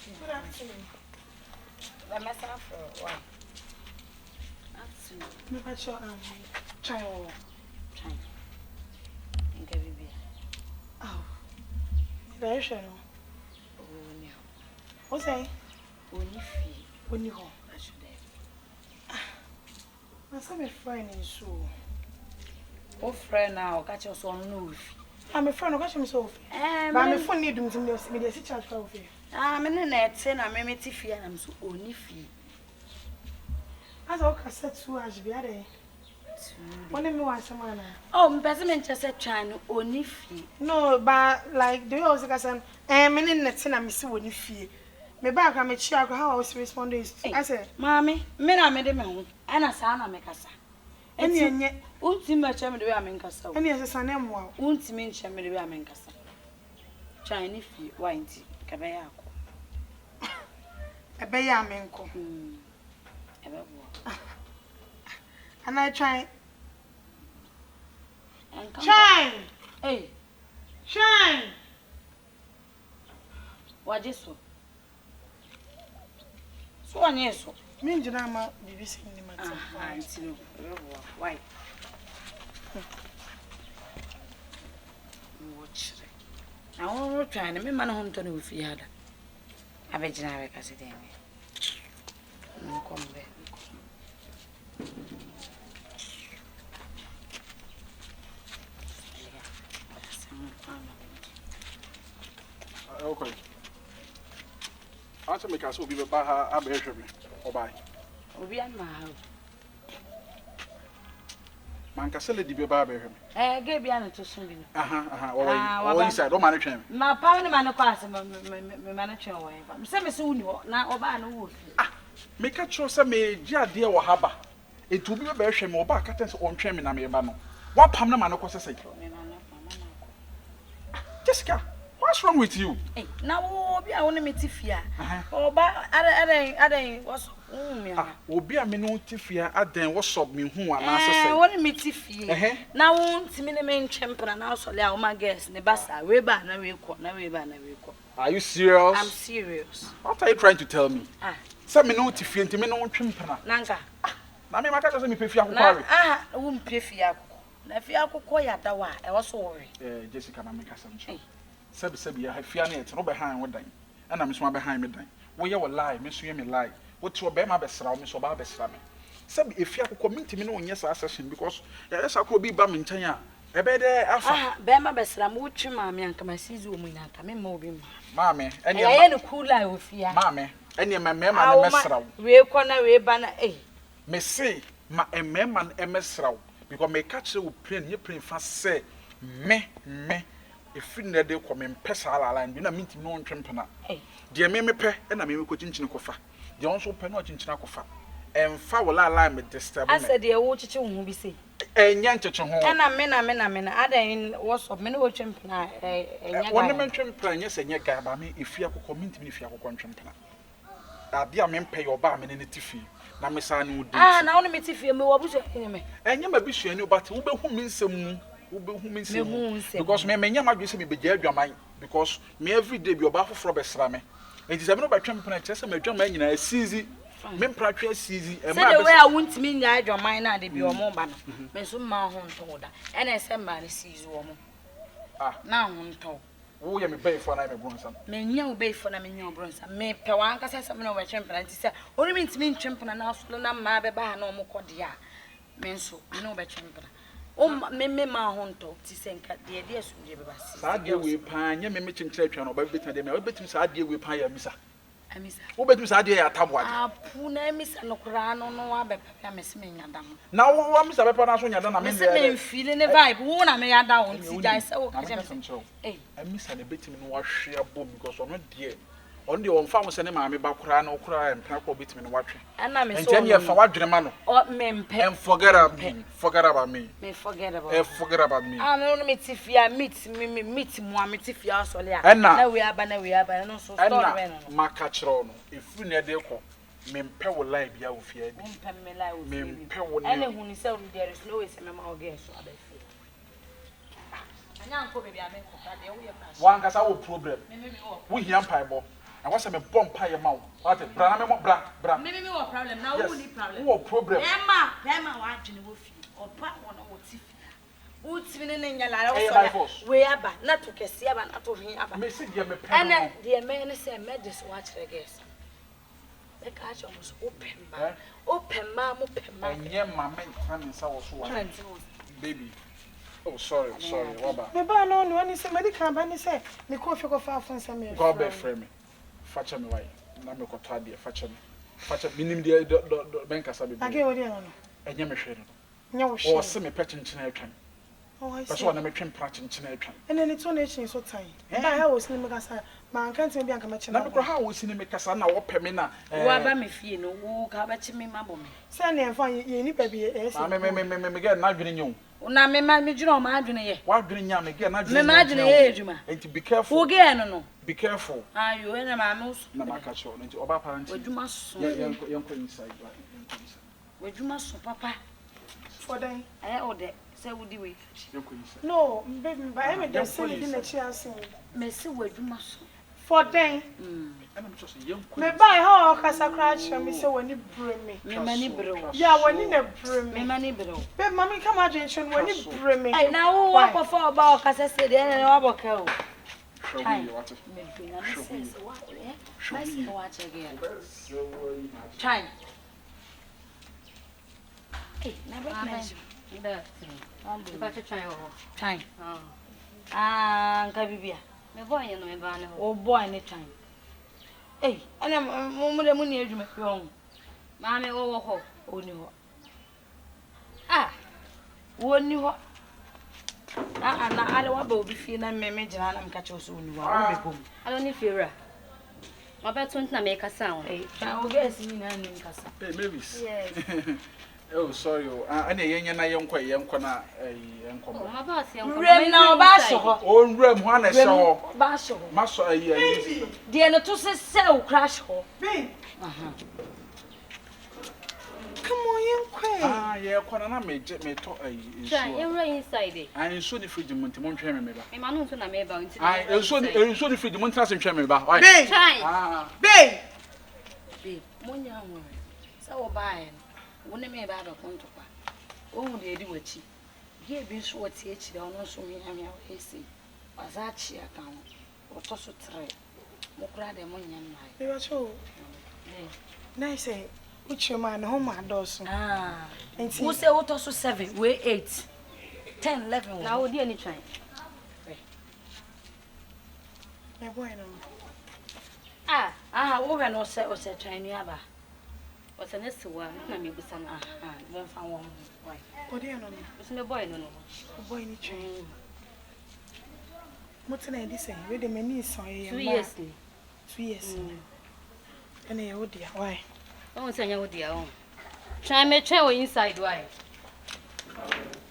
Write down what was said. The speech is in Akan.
Good afternoon. The message for what? Afternoon. Me pa cho chai o. Chai. Inka bibi. Oh. Very sure no. Oni ho. What say? Oni fi. Oni ho. Ashude. Na say me friend in so. O friend now catch us on no fi. I'm a friend o catch me so. But me phone need dum to me dey see charge for fi. Me na ete na me meti fi na me so oni fi. As o ka set to as bi ade. Only me want some man. Oh, me person me say twan oni fi. No, but like the way I was saying, me net na me see oni fi. Me back am chi akọ how I was responding is I said, "Mommy, me na me de me ho. Ana sa na me kasa." Eni enye unti me che me de we am kasa. eni ese na em wa. Unti me nche me de we am kasa. Twan ni fi wa nti ka be ya akọ. Ebe ya me nko. Ebe bo. And I try. Shine! Hey! Shine! What is so? So, on yes, so. Me njina BBC ni mata. Auntie, why? Watch. I want to try and me man home to no fiada. I bet you never can see them. Come back. Okay. Answer me caso be ba ha abehwe me. Obai. Obi an ma ha. Man ka sele di be ba abehwe me. Ge bia na to so bi. Aha. O inside o man twem. Ma pa ni man ko ase me man twem wo ba. Me se me se wuni ho na oba na wo fi. Me ka tro se me gi ade wo haba. Etu bi be behwe me oba ka ten se on twem me na me ba no. Wa pam na man ko sese. Jessica, what's wrong with you? Hey, now obi a woni metifia. Oba aden what's obi a me no tifia aden wo sob me hu ana sese. Woni metifia. Na wonti me ne me ntwempena na so le a wo ma guess ne basa we ba na we ko na we ba na we ko. Are you serious? I'm serious. What are you trying to tell me? Say me no tifia nti me no ntwempena. Nanka. Na me maka say me pefia akokore. Wo mpefia akokore. Na fi akokọ ya dawa e wo so wori Jessica na make asem cho sabi ya hafia na ete no be han wo dan ana me so be han me dan wo ye wo lie me so ye me lie wo ti wo be ma be sra wo me so ba be sra me sabi efi akokọ minti me no onye sa session because ya esa ko bi ba me ntan a e be de afa be ma be sra mo twi maame anka ma sizi wo mu nyanka me ma obi maame ene ya ne kula wo fia maame ene ma me ma me sra wo we ko na we ba na me say ma me ma me sra wo because me catch you plane you plane fast say me if you need to come in pesa line you na minti no ntwempena de me pe na me ko chinchini kofa de onso pe no chinchina kofa emfa wala line me disturb me asa de wo chichi hu bi sei enya ncheche ho na me adan what's up me no twempena enya ga woni me twempena nya se nya ga ba me efi akokọ minti me efi akokọ ntwempena ade a me pe yo ba me ne tifi na me sa ne udi na woni me tifi me wo buso me enya ma bisu ani but wo be hu me nsem mu because me nya ma dwe se me begya adwaman because me every day bi oba foforo be sra me enti se me no betwem pena kire se me adwaman nyina asizi me mpra twa asizi e ma be se we a wontimi nya adwaman na de bi o mo ba no me so ma ho nto da e na se ma ne sizi wo mo na ho nto wo ye me bay for na me bronsa me nya wo bay for na me nya bronsa me pe wan ka se me no betwem pena nti se oni me ntimi ntwempena na so na ma be ba na o mo kode a me nso me no betwem pena me ma honto ti senka de so de be basi sa de we pa nya me chinchira atwa no ba betin de me ba betin sa de we pa ya misa amisa wo betin sa de ya tabo ade apu na amisa no kura no wa be pa me se me nyada mo na wo amisa be pa na so nyada na me se me feel ne vibe wo na me yada won ti dai se wo ka je me amisa na betin no wa hwe abo because ono de on de on fa mo se ne ma me ba kura na okura empra ko betin no wa hwe ana me so enti e fa wa dwene ma no o me mpe and forget about me forget about me forget about me no me tifia meet mo me tifia so le a na we aba no so store we no maka chiro no efu ne de ko me mpe wo line bia wo fia bi mpe me line wo me mpe wo ne ene hu ni se there is no way se me ma oge so aba fi anya nko be bia me ko ta de wo ye pass wan kasa wo problem wo hia pai bo I was a bomb pie mouth. What a bra, bra. Maybe me what problem now? Who need problem? What problem? Emma, watching with you or part one or Tiffy. Who's winning in your life? We are back, not to Cassia, but not to him. And then the man said, "Made this watch the guest." The catch was open, ma'am, and yeah, my man, coming so baby. Oh, sorry, what about? Me ba no no, any say medical ban say, me ko fi ko fa fun say me. Go be frame me. Facha me why? Na me ko tade facha me. Facha minim de benka sabe. Age wo de no. Enye me hwe no. Nya wo hwe. O se me pechin china atwan. Oh, I see. Person na me twem pra chinchina atwan. And then it's on nation so time. Ba ha wo sini me kasa. Man kan tin bi anka me china. Na me ko ha wo sini me kasa na wo pɛ me na. Wo ba me fie no, wo ka ba chi me mabo me. Say na enfa ye ni pa bi e se. Me get na dwene nyom. Una me dwene o ma dwene ye. Wa dwene nya me get na dwene. Me ma dwene ye adwuma. Enti be careful. Wo ge no. Be careful. Ayo ena ma no. Na ma ka cho. Enti oba parent. Adwuma so. Yanko inside. Adwuma so papa. For them. Ode. Say wo di we. No, baby, ba e me dey say di na chi asin. Me se wo adwuma so. For them. I'm just yanko. Me buy how kasa crash me say woni bro me. Me mani bro. Yeah, woni na bro me. Me mani bro. Babe, mommy come out and show woni bro me. Ai na wo wa ko for ba kasa say de na wa boka o. Show me what. Me be na me say what eh? Let's watch again. Try. Hey, na ba nice. Ba to try o. Try. Nka bibia. Me boy no me ba ne ho. O boy ne try. Hey, ana mo de mo ni adwuma fi ho. Ma me wo ho. Oni ho. Ah. Woni ho. Na ale wa ba obi fi na me gina na mka che so oni ho. Wo be bom. Alo ni fiera. Ma ba to ntina me kasa ho. Hey, o guess ni na ni kasa. Hey, Mavis. Yes. Oh, sorry. Ana yenya na yenko na yenko. O ma ba se yenko. Rem na o ba so ho. O nrem ho na so. Ba so ho. Ma so ayi. De no to se o crash ho. Babe, come on, Yenko na me to ayi. Try every inside. I so the fridge mo ntimo ntwe me ba. Me ma no nto na me ba nti. So the fridge mo ntra se ntwe me ba. babe, Try. babe. Babe, mo nya ho. Sa wo ba en. Wo ne me ba ba konto kwa. O hu de edi wachi. Ge bi so wo tie chi da ono so mi amia wo esi. Waza chi aka ho. Wo to so tre. Mo kura de mo nya mai. Me wa cho. Nice. Uche man ho ma doso. Enti Wo se wo to so 7, we 8. 10, 11. Na wo di ani try. me boy no. Wo hwe no se try nu aba. O se ne sewa na me busa na. Mo fa wo. Why? O de no. O se me boy no. Boy ni try. Mo tena edi say we de mani so ye. 2 years ni. 2 years. Ene ye wo dia. Why? O se nya wo dia o. Try me try o inside why?